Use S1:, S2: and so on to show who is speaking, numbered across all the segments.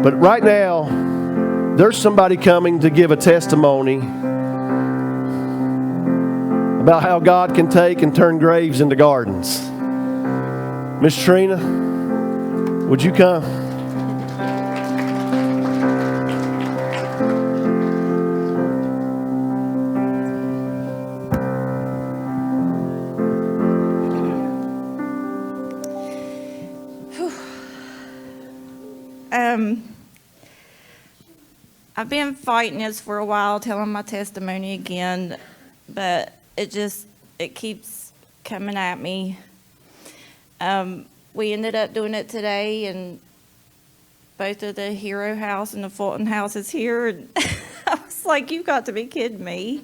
S1: But right now, there's somebody coming to give a testimony about how God can take and turn graves into gardens. Miss Trena, would you come?
S2: I've been fighting this for a while, telling my testimony again, but it keeps coming at me. We ended up doing it today, and both of the Hero House and the Fulton House is here. And I was like, "You've got to be kidding me!"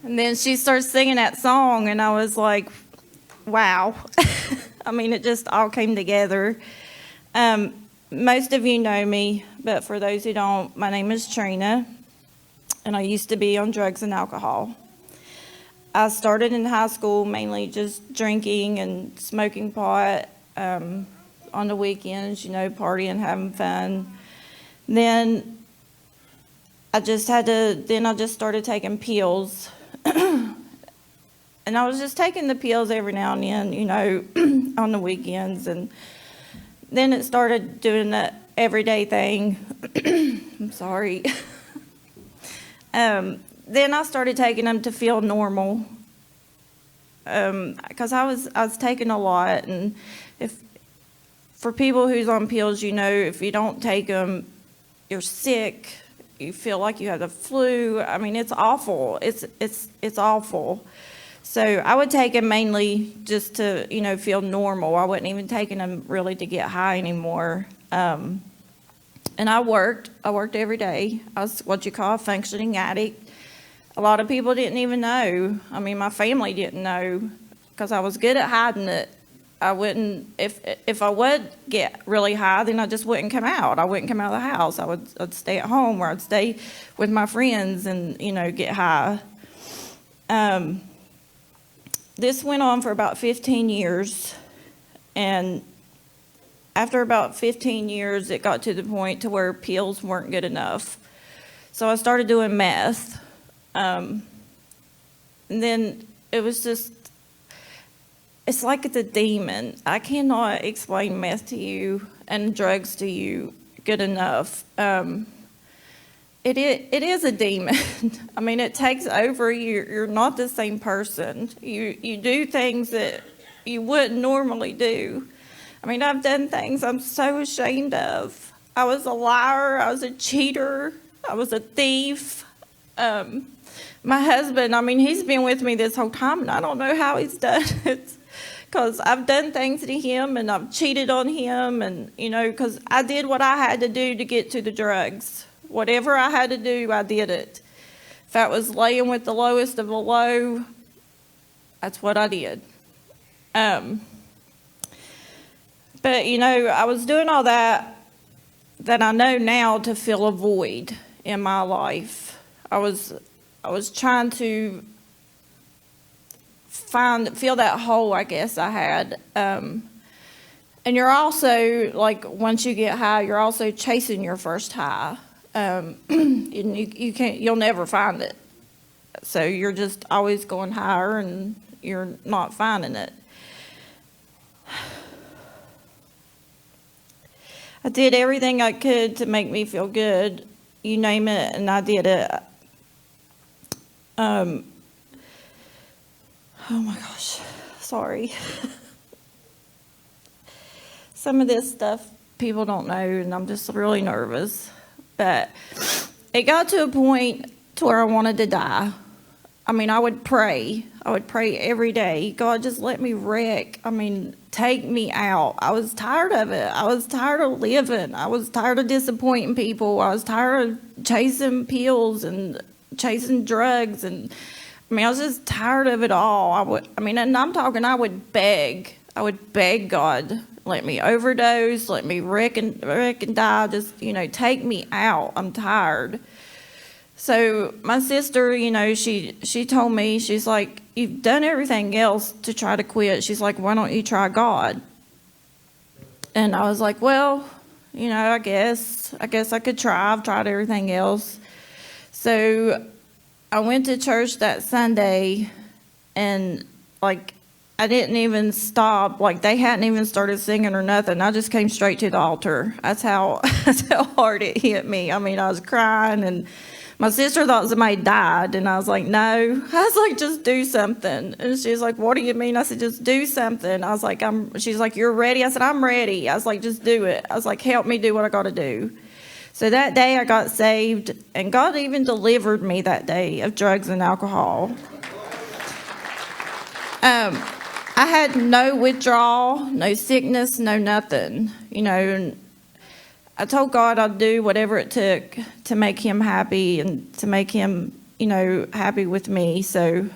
S2: And then she starts singing that song, and I was like, "Wow!" I mean, it just all came together. Most of you know me, but for those who don't, my name is Trena, and I used to be on drugs and alcohol. I started in high school mainly just drinking and smoking pot on the weekends, partying, having fun. Then I just started taking pills. And I was just taking the pills every now and then, on the weekends. And then it started doing the everyday thing. I'm sorry. Then I started taking them to feel normal, because I was taking a lot, and for people who's on pills, if you don't take them, you're sick. You feel like you have the flu. I mean, it's awful. It's awful. So I would take them mainly just to feel normal. I wasn't even taking them really to get high anymore. And I worked every day. I was what you call a functioning addict. A lot of people didn't even know. I mean, my family didn't know, because I was good at hiding it. I wouldn't, if I would get really high, then I just wouldn't come out. I wouldn't come out of the house. I'd stay at home, or I'd stay with my friends and, get high. This went on for about 15 years, and after about 15 years, it got to the point to where pills weren't good enough. So I started doing meth. And then it was just, it's like it's a demon. I cannot explain meth to you and drugs to you good enough. It is a demon. I mean, it takes over you. You're not the same person. You do things that you wouldn't normally do. I mean, I've done things I'm so ashamed of. I was a liar. I was a cheater. I was a thief. My husband, I mean, he's been with me this whole time, and I don't know how he's done it, because I've done things to him, and I've cheated on him, and, because I did what I had to do to get to the drugs. Whatever I had to do, I did it. If I was laying with the lowest of the low, that's what I did. But, I was doing all that I know now to fill a void in my life. I was trying to fill that hole, I guess I had. And you're also, like, once you get high, you're also chasing your first high. You'll never find it. So you're just always going higher, and you're not finding it. I did everything I could to make me feel good. You name it, and I did it. Oh my gosh, sorry. Some of this stuff people don't know, and I'm just really nervous. But it got to a point to where I wanted to die. I mean, I would pray every day. God, just let me wreck. I mean, take me out. I was tired of it. I was tired of living. I was tired of disappointing people. I was tired of chasing pills and chasing drugs. And I mean, I was just tired of it all. And I'm talking, I would beg God, let me overdose, let me wreck and die. Just, take me out. I'm tired. So my sister, she told me, she's like, you've done everything else to try to quit. She's like, why don't you try God? And I was like, well, I guess I could try. I've tried everything else. So I went to church that Sunday, and I didn't even stop. They hadn't even started singing or nothing. I just came straight to the altar. That's how hard it hit me. I was crying, and my sister thought somebody died, and I was like, no. I was like, just do something. And she's like, what do you mean? I said, just do something. I was like, she's like, you're ready? I said, I'm ready. I was like, just do it. I was like, help me do what I got to do. So that day I got saved, and God even delivered me that day of drugs and alcohol. I had no withdrawal, no sickness, no nothing, and I told God I'd do whatever it took to make him happy and to make him, happy with me. So,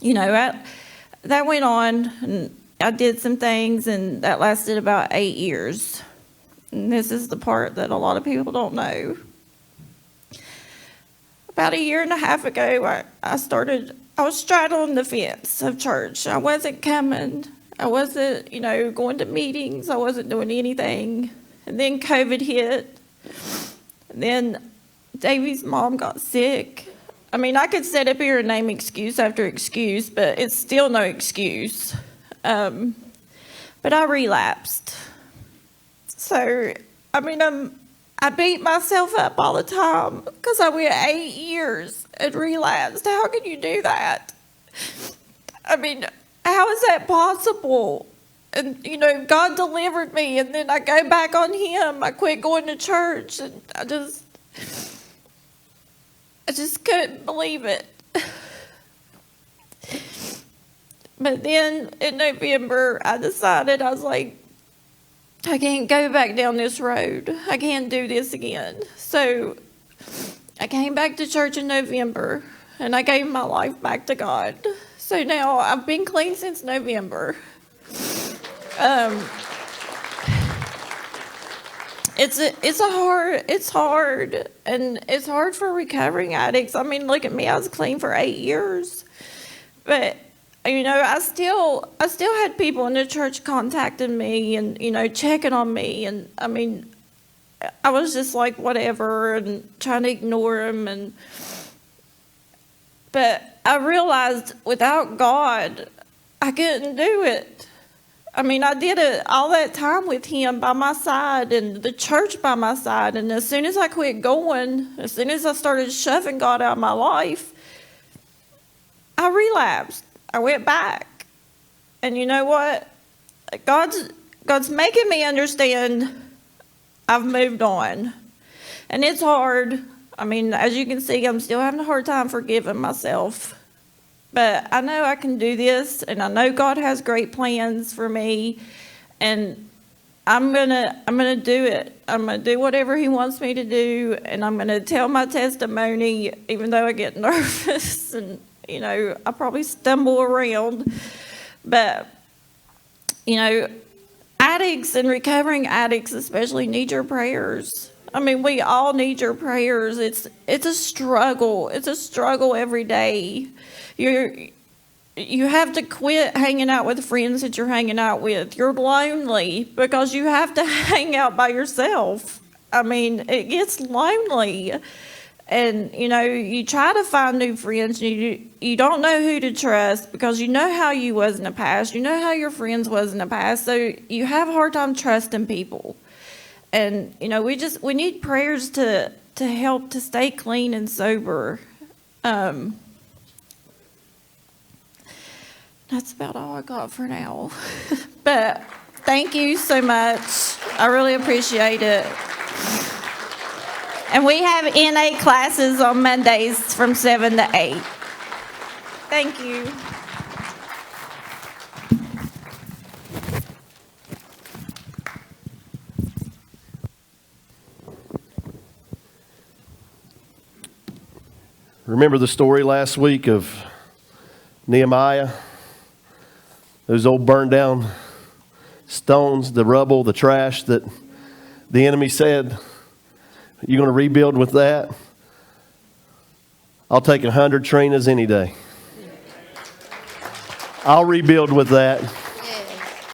S2: that went on, and I did some things, and that lasted about 8 years. And this is the part that a lot of people don't know. About a year and a half ago, I was straddling the fence of church. I wasn't coming. I wasn't, going to meetings. I wasn't doing anything. And then COVID hit. And then Davey's mom got sick. I could sit up here and name excuse after excuse, but it's still no excuse. But I relapsed. So, I beat myself up all the time because I went 8 years and relapsed. How can you do that? How is that possible? And, God delivered me, and then I go back on him. I quit going to church, and I just couldn't believe it. But then in November, I decided, I was like, I can't go back down this road. I can't do this again. So I came back to church in November, and I gave my life back to God. So now I've been clean since November. It's hard, and it's hard for recovering addicts. Look at me. I was clean for 8 years, but I still had people in the church contacting me and, checking on me. And, I was just like, whatever, and trying to ignore them. But I realized without God, I couldn't do it. I did it all that time with him by my side and the church by my side. And as soon as I quit going, as soon as I started shoving God out of my life, I relapsed. I went back. And you know what? God's making me understand I've moved on. And it's hard. As you can see, I'm still having a hard time forgiving myself. But I know I can do this, and I know God has great plans for me, and I'm gonna do it. I'm gonna do whatever he wants me to do, and I'm gonna tell my testimony, even though I get nervous and I probably stumble around. But addicts and recovering addicts especially need your prayers. We all need your prayers. It's a struggle. It's a struggle every day. You have to quit hanging out with the friends that you're hanging out with. You're lonely because you have to hang out by yourself. It gets lonely. And, you try to find new friends. You don't know who to trust because you know how you was in the past. You know how your friends was in the past. So you have a hard time trusting people. And, we need prayers to help to stay clean and sober. That's about all I got for now. But thank you so much. I really appreciate it. And we have NA classes on Mondays from 7 to 8. Thank you.
S1: Remember the story last week of Nehemiah? Those old burned down stones, the rubble, the trash that the enemy said, you're going to rebuild with that? I'll take 100 Trenas any day. I'll rebuild with that.